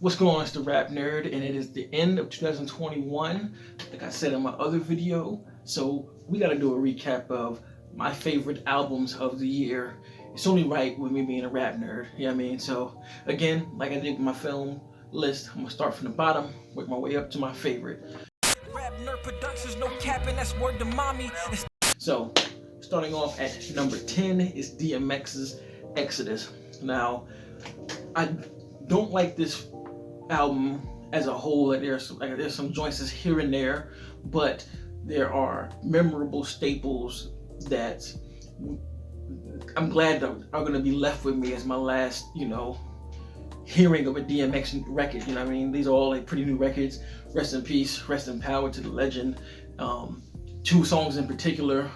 What's going on? It's the Rap Nerd, and it is the end of 2021, like I said in my other video. So we got to do a recap of my favorite albums of the year. It's only right with me being a rap nerd, you know what I mean? So again, like I did with my film list, I'm gonna start from the bottom, work my way up to my favorite. RapNerd Productions, no capping, that's word to mommy. So starting off at number 10 is DMX's Exodus. Now, I don't like this album as a whole. There's some joints here and there, but there are memorable staples that I'm glad that are going to be left with me as my last, hearing of a DMX record. You know what I mean? These are all like pretty new records. Rest in peace, rest in power to the legend. Two songs in particular.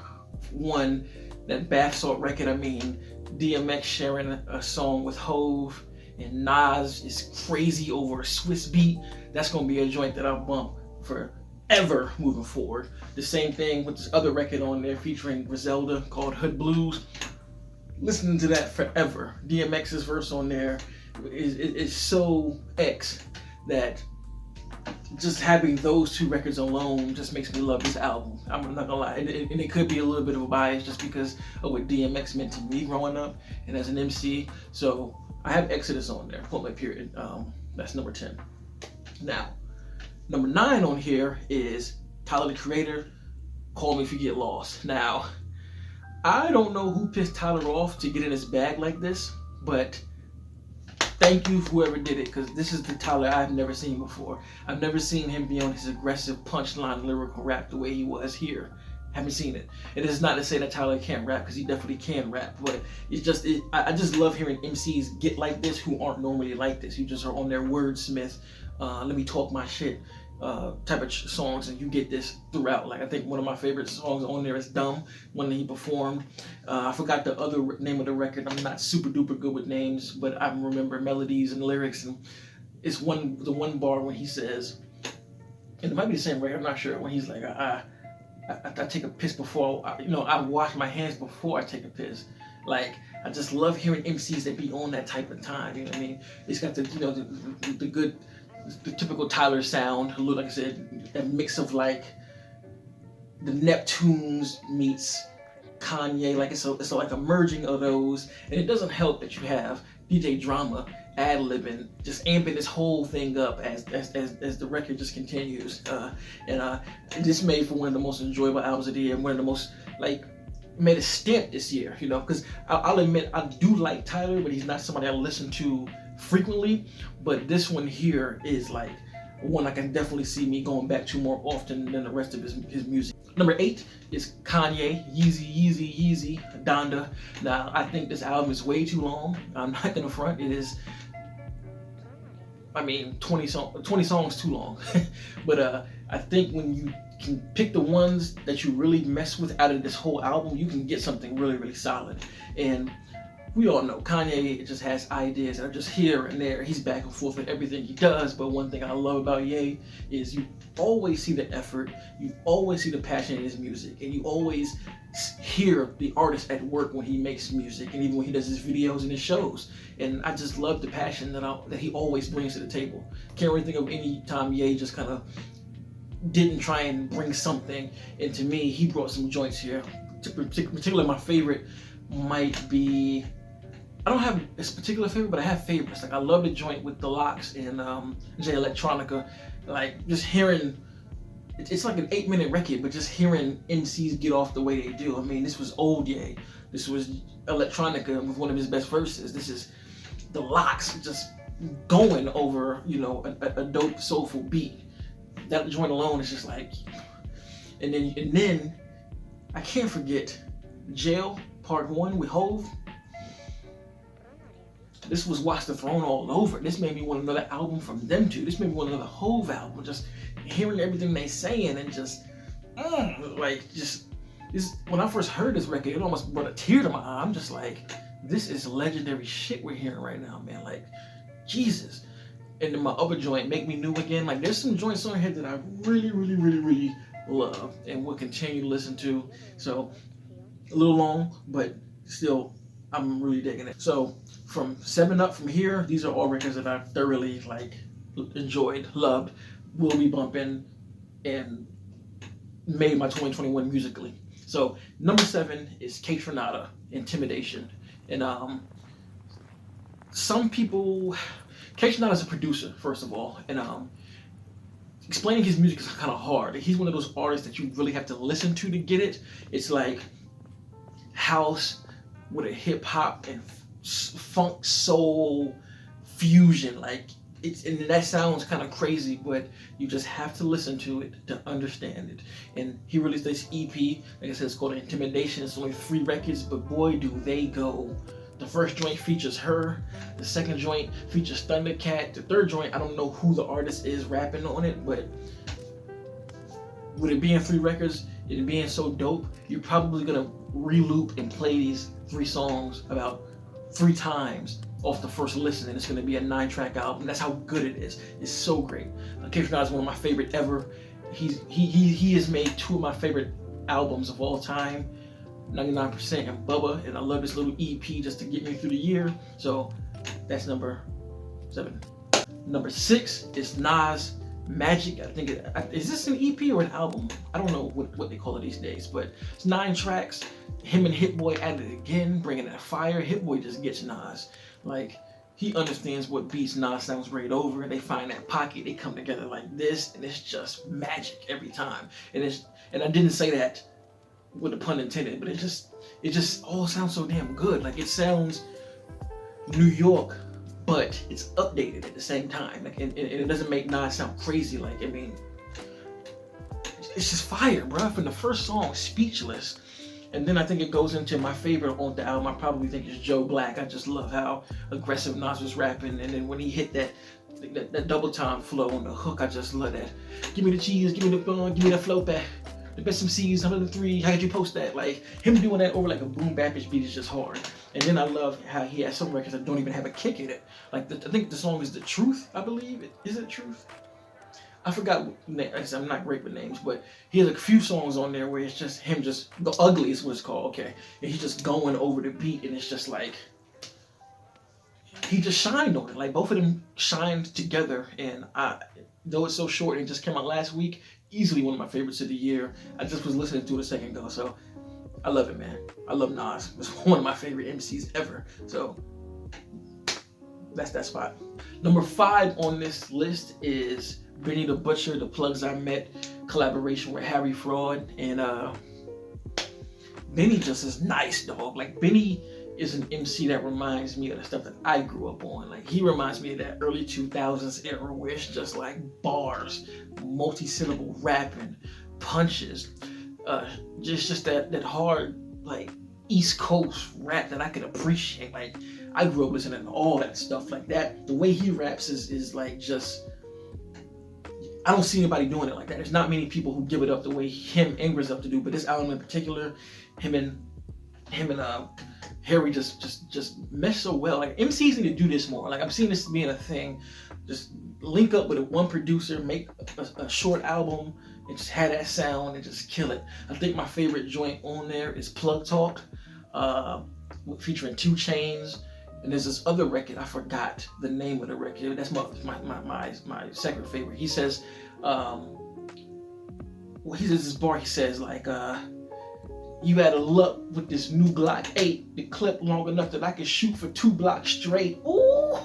One, that Bath Salt record. I mean, DMX sharing a song with Hove and Nas is crazy over a Swiss beat. That's gonna be a joint that I'll bump forever moving forward. The same thing with this other record on there featuring Griselda called Hood Blues. Listening to that forever. DMX's verse on there is so X that just having those two records alone just makes me love this album. I'm not gonna lie, and it could be a little bit of a bias just because of what DMX meant to me growing up and as an MC. So I have Exodus on there, point blank period. That's number 10. Now, number 9 on here is Tyler the Creator, Call Me If You Get Lost. Now, I don't know who pissed Tyler off to get in his bag like this, but thank you whoever did it, because this is the Tyler I've never seen before. I've never seen him be on his aggressive punchline lyrical rap the way he was here. Haven't seen it. It is not to say that Tyler can't rap, because he definitely can rap, but I just love hearing MCs get like this who aren't normally like this. You just are on their wordsmith, let me talk my shit type of songs, and you get this throughout. Like, I think one of my favorite songs on there is Dumb, one that he performed. I forgot the other name of the record. I'm not super duper good with names, but I remember melodies and lyrics, and it's the one bar when he says, and it might be the same record, I'm not sure, when he's like, I take a piss before, I wash my hands before I take a piss. Like, I just love hearing MCs that be on that type of time, you know what I mean? It's got the typical Tyler sound, like I said, that mix of like the Neptunes meets Kanye, like it's like a merging of those, and it doesn't help that you have DJ Drama ad-libbing, just amping this whole thing up as the record just continues, and this made for one of the most enjoyable albums of the year, and one of the most made a stint this year, because I'll admit I do like Tyler, but he's not somebody I listen to frequently, but this one here is like one I can definitely see me going back to more often than the rest of his music. Number 8 is Kanye, Yeezy, Donda. Now, I think this album is way too long. I'm not gonna front. It is, 20 songs too long. But I think when you can pick the ones that you really mess with out of this whole album, you can get something really, really solid. And we all know Kanye just has ideas that are just here and there. He's back and forth with everything he does, but one thing I love about Ye is you always see the effort, you always see the passion in his music, and you always hear the artist at work when he makes music, and even when he does his videos and his shows. And I just love the passion that he always brings to the table. Can't really think of any time Ye just kind of didn't try and bring something. And to me, he brought some joints here. Particularly my favorite might be, I don't have this particular favorite, but I have favorites. Like, I love the joint with the Locks and Jay Electronica. Like, just hearing, it's like an 8-minute record, but just hearing MCs get off the way they do. I mean, this was old Ye. This was Electronica with one of his best verses. This is the Locks just going over, a dope soulful beat. That joint alone is just like, and then I can't forget Jail Part 1 with Hove. This was Watch the Throne all over. This made me want another album from them two. This made me want another Hove album. Just hearing everything they saying and just this. When I first heard this record, it almost brought a tear to my eye. I'm just like, this is legendary shit we're hearing right now, man. Like, Jesus. And then my other joint, Make Me New Again. Like, there's some joints on here that I really, really, really, really love and will continue to listen to. So, a little long, but still, I'm really digging it. So, from 7 up from here, these are all records that I thoroughly enjoyed, loved, will be bumping, and made my 2021 musically. So number 7 is Kaytranada, Intimidation. And some people, Kaytranada is a producer, first of all, and explaining his music is kind of hard. He's one of those artists that you really have to listen to get it. It's like house with a hip hop and funk soul fusion. Like and that sounds kind of crazy, but you just have to listen to it to understand it. And he released this EP, like I said, it's called Intimidation. It's only 3 records, but boy, do they go. The first joint features her. The second joint features Thundercat. The third joint, I don't know who the artist is rapping on it, but with it being 3 records, it being so dope, you're probably gonna re-loop and play these 3 songs about 3 times off the first listen, and it's gonna be a 9-track album. That's how good it is. It's so great. Kaytranada is one of my favorite ever. He has made 2 of my favorite albums of all time, 99% and Bubba, and I love this little EP just to get me through the year. So that's number 7. Number 6 is Nas Magic. I think is this an EP or an album? I don't know what they call it these days, but it's 9 tracks. Him and Hit Boy at it again, bringing that fire. Hit Boy just gets Nas. Like, he understands what beats Nas sounds great over. They find that pocket, they come together like this, and it's just magic every time. And I didn't say that with a pun intended, but it just all sounds so damn good. Like, it sounds New York, but it's updated at the same time. Like, and it doesn't make Nas sound crazy. Like, I mean, it's just fire, bro. From the first song, Speechless, and then I think it goes into my favorite on the album. I probably think it's Joe Black. I just love how aggressive Nas was rapping, and then when he hit that double time flow on the hook, I just love that. Give me the cheese, give me the bun, give me the flow back. The best MCs, 103, how could you post that? Like, him doing that over like a boom bapish beat is just hard. And then I love how he has some records that don't even have a kick in it. Like, I think the song is The Truth, I believe. Is it Truth? I forgot. I'm not great with names, but he has a few songs on there where it's just him The Ugly is what it's called, okay. And he's just going over the beat, and it's just like, he just shined on it. Like, both of them shined together, and though it's so short and it just came out last week, easily one of my favorites of the year. I just was listening to it a second ago, so I love it, man. I love Nas. It's one of my favorite MCs ever. So that's that spot. Number 5 on this list is Benny the Butcher, The Plugs I Met, collaboration with Harry Fraud. And Benny just is nice, dog. Like, Benny is an MC that reminds me of the stuff that I grew up on. Like, he reminds me of that early 2000s era where it's just like bars, multi-syllable rapping, punches, just that hard, like, East Coast rap that I could appreciate. Like, I grew up listening to all that stuff like that. The way he raps is like, just, I don't see anybody doing it like that. There's not many people who give it up the way him and Grizz up to do, but this album in particular, him and Harry just mesh so well. Like, MCs need to do this more. Like, I'm seeing this being a thing. Just link up with one producer, make a short album, and just have that sound and just kill it. I think my favorite joint on there is Plug Talk, featuring 2 Chainz. And there's this other record, I forgot the name of the record. That's my second favorite. He says, he says this bar. He says like, you had a luck with this new Glock 8, the clip long enough that I could shoot for 2 blocks straight. Ooh.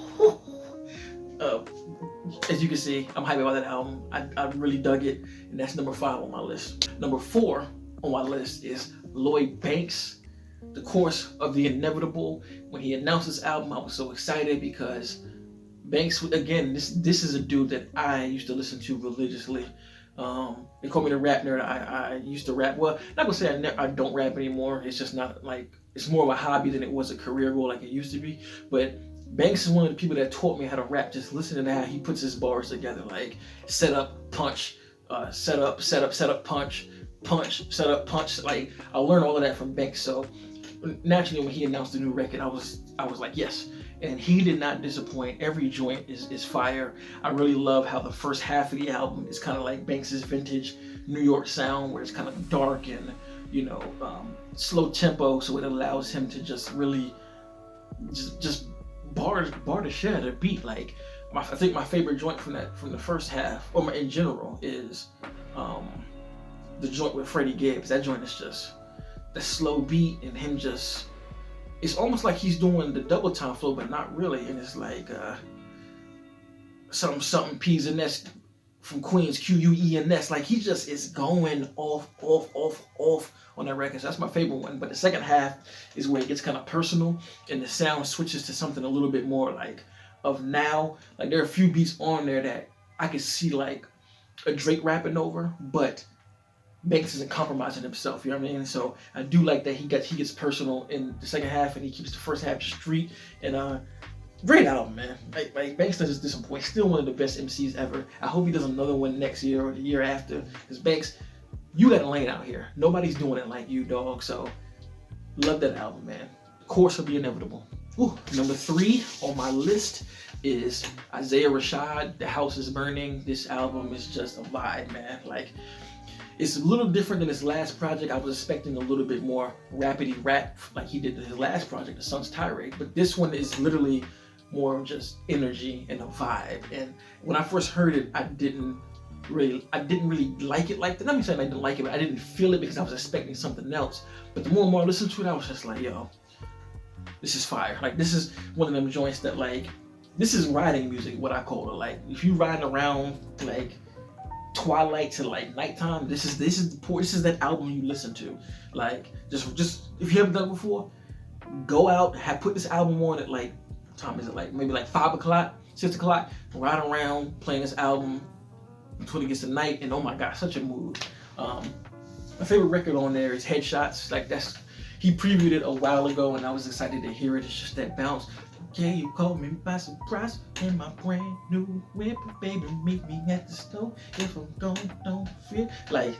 As you can see, I'm hyped about that album. I really dug it, and that's number 5 on my list. Number 4 on my list is Lloyd Banks, The Course of the Inevitable. When he announced this album, I was so excited because Banks, again, this is a dude that I used to listen to religiously. They call me the rap nerd. I used to rap. Well, not gonna say I don't rap anymore. It's just not like, it's more of a hobby than it was a career goal like it used to be. But Banks is one of the people that taught me how to rap, just listening to how he puts his bars together. Like, set up, punch, set up, punch, set up, punch. Like, I learned all of that from Banks. So naturally, when he announced the new record, I was like, yes. And he did not disappoint. Every joint is fire. I really love how the first half of the album is kind of like Banks's vintage New York sound, where it's kind of dark and, you know, slow tempo, so it allows him to just really just bar the shit out of the beat. Like, I think my favorite joint from the first half, or in general, is the joint with Freddie Gibbs. That joint is just the slow beat and him just. It's almost like he's doing the double time flow, but not really. And it's like something P's and S from Queens, Queens. Like he just is going off on that record. So that's my favorite one. But the second half is where it gets kind of personal and the sound switches to something a little bit more like of now. Like there are a few beats on there that I could see like a Drake rapping over, but Banks isn't compromising himself, you know what I mean? So I do like that he gets personal in the second half and he keeps the first half street. And great album, man. Like Banks doesn't disappoint. Still one of the best MCs ever. I hope he does another one next year or the year after. Because Banks, you got a lane out here. Nobody's doing it like you, dog. So love that album, man. The course will be inevitable. Ooh, number 3 on my list is Isaiah Rashad, The House is Burning. This album is just a vibe, man. Like, it's a little different than his last project. I was expecting a little bit more rapidy rap like he did in his last project, The Sun's Tirade. But this one is literally more of just energy and a vibe. And when I first heard it, I didn't really like it like that. Not me saying I didn't like it, but I didn't feel it because I was expecting something else. But the more and more I listened to it, I was just like, yo, this is fire. Like this is one of them joints that like, this is riding music, what I call it. Like if you riding around like twilight to like nighttime, this is that album you listen to. Like just if you haven't done it before, go out, put this album on at like, what time is it, like maybe like 5 o'clock, 6 o'clock, ride around playing this album until it gets to night, and oh my god, such a mood. My favorite record on there is Headshots. Like he previewed it a while ago and I was excited to hear it. It's just that bounce. Okay, you caught me by surprise in my brand new whip, baby, meet me at the store if I'm gone, don't fear. Like,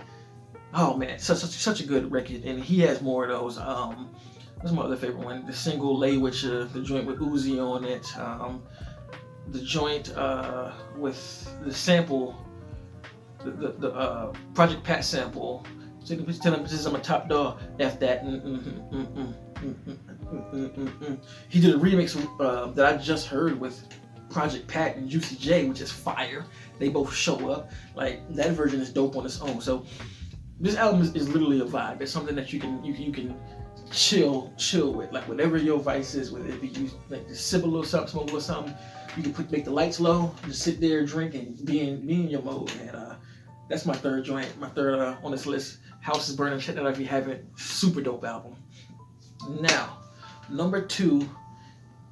oh man, such a good record, and he has more of those. What's my other favorite one? The single Lay With Ya, the joint with Uzi on it, the joint with the sample, the Project Pat sample. So you can tell him this is my top dog. F that. He did a remix that I just heard with Project Pat and Juicy J, which is fire. They both show up. Like that version is dope on its own. So this album is literally a vibe. It's something that you can chill with. Like whatever your vice is, whether it be you like just sip a little something, smoke a little something. You can make the lights low, just sit there, drink, and be in your mode. And that's my third joint. My third on this list. House is Burning. Check that out if you haven't. Super dope album. Now, number 2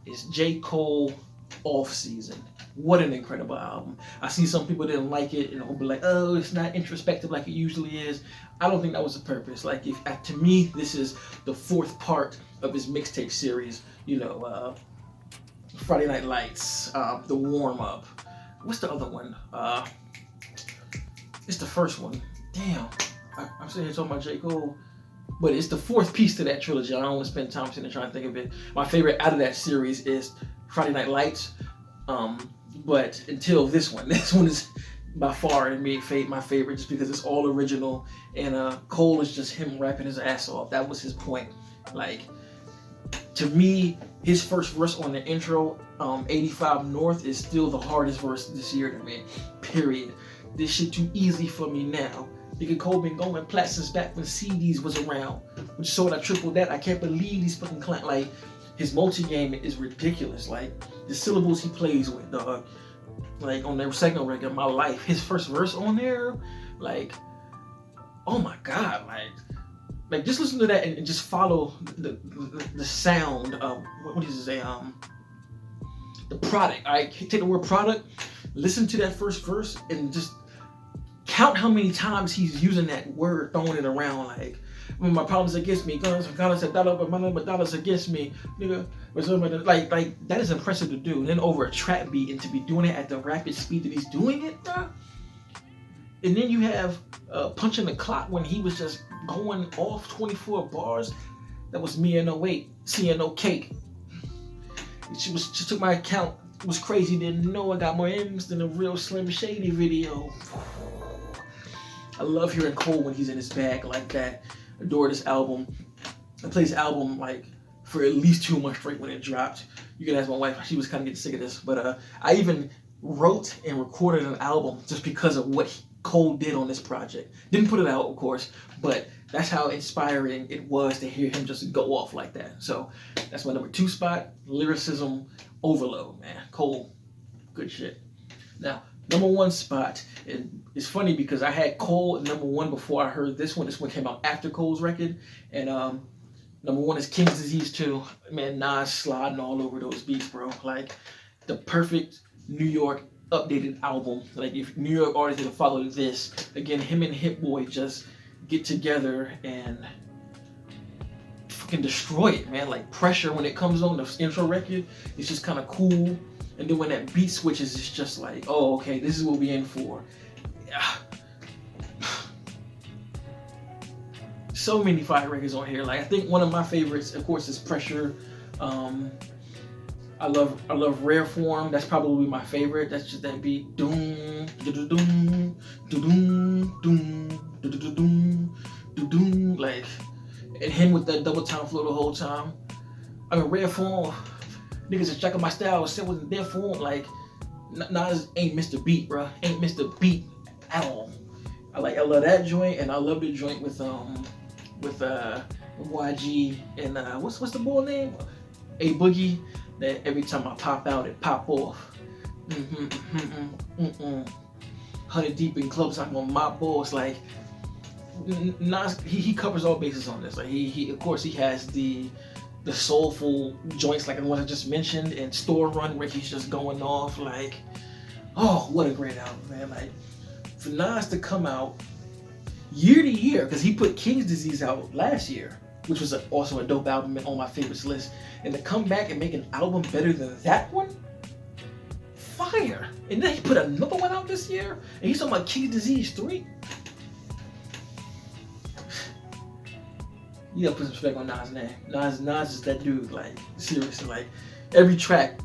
is J. Cole Off Season. What an incredible album. I see some people didn't like it and will be like, oh, it's not introspective like it usually is. I don't think that was the purpose. Like, to me, this is the 4th part of his mixtape series. You know, Friday Night Lights, The Warm Up. What's the other one? It's the first one. Damn. I'm sitting here talking about J. Cole. But it's the 4th piece to that trilogy. I don't want to spend time sitting there trying to think of it. My favorite out of that series is Friday Night Lights. But until this one is by far my favorite just because it's all original. And Cole is just him rapping his ass off. That was his point. Like, to me, his first verse on the intro, 85 North, is still the hardest verse this year to me. Period. This shit too easy for me now. Nigga Cole been going plat since back when CDs was around. Which so when I tripled that, I can't believe these fucking like his multi-game is ridiculous. Like the syllables he plays with, dog. Like on their second record, My Life, his first verse on there, like, oh my god, like just listen to that and just follow the sound of what does it say? The product. Alright, take the word product, listen to that first verse and just count how many times he's using that word, throwing it around. Like, when my problems against me, guns a dollar, but my number dollars against me, nigga. Like that is impressive to do. And then over a trap beat, and to be doing it at the rapid speed that he's doing it, bro. And then you have punching the clock when he was just going off 24 bars. That was me and 08, seeing no cake. She took my account. It was crazy. Didn't know I got more M's than a real Slim Shady video. I love hearing Cole when he's in his bag like that. Adore this album. I played this album like for at least 2 months straight when it dropped. You can ask my wife; she was kind of getting sick of this. But I even wrote and recorded an album just because of what Cole did on this project. Didn't put it out, of course, but that's how inspiring it was to hear him just go off like that. So that's my number 2 spot. Lyricism overload, man. Cole, good shit. Now, number 1 spot, and it's funny because I had Cole at number 1 before I heard this one. This one came out after Cole's record, and number 1 is King's Disease 2. Man, Nas sliding all over those beats, bro. Like the perfect New York updated album. Like if New York artists had followed this, again, him and Hit Boy just get together and fucking destroy it, man. Like Pressure, when it comes on the intro record, it's just kind of cool. And then when that beat switches, it's just like, oh, okay, this is what we in for. Yeah. So many fire records on here. Like I think one of my favorites, of course, is Pressure. I love Rare Form. That's probably my favorite. That's just that beat. Doom, doom, doom, doom, doom, doom, doom, like, and him with that double time flow the whole time. I mean, Rare Form. Niggas are checking my style. Shit wasn't there for him. Like, Nas ain't Mr. Beat, bro. Ain't Mr. Beat at all. I love that joint, and I love the joint with YG and what's the boy name? A Boogie. That every time I pop out, it pop off. 100 Deep in clubs, I'm on my balls. Like Nas, he covers all bases on this. Like he of course he has the soulful joints like the ones I just mentioned, and Store Run where he's just going off. Like, oh, what a great album, man! Like for Nas to come out year to year, because he put King's Disease out last year, which was also a dope album and on my favorites list, and to come back and make an album better than that one, fire! And then he put another one out this year, and he's talking about King's Disease 3. You gotta put some respect on Nas' name. Nas is that dude. Like seriously, like every track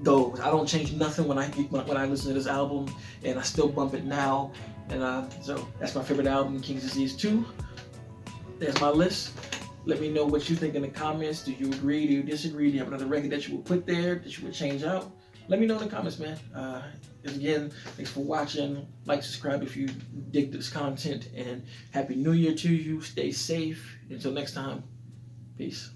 goes. I don't change nothing when I listen to this album, and I still bump it now. And so that's my favorite album, King's Disease 2. There's my list. Let me know what you think in the comments. Do you agree? Do you disagree? Do you have another record that you would put there that you would change out? Let me know in the comments, man. Again, thanks for watching. Like, subscribe if you dig this content, and Happy New Year to you. Stay safe. Until next time, peace.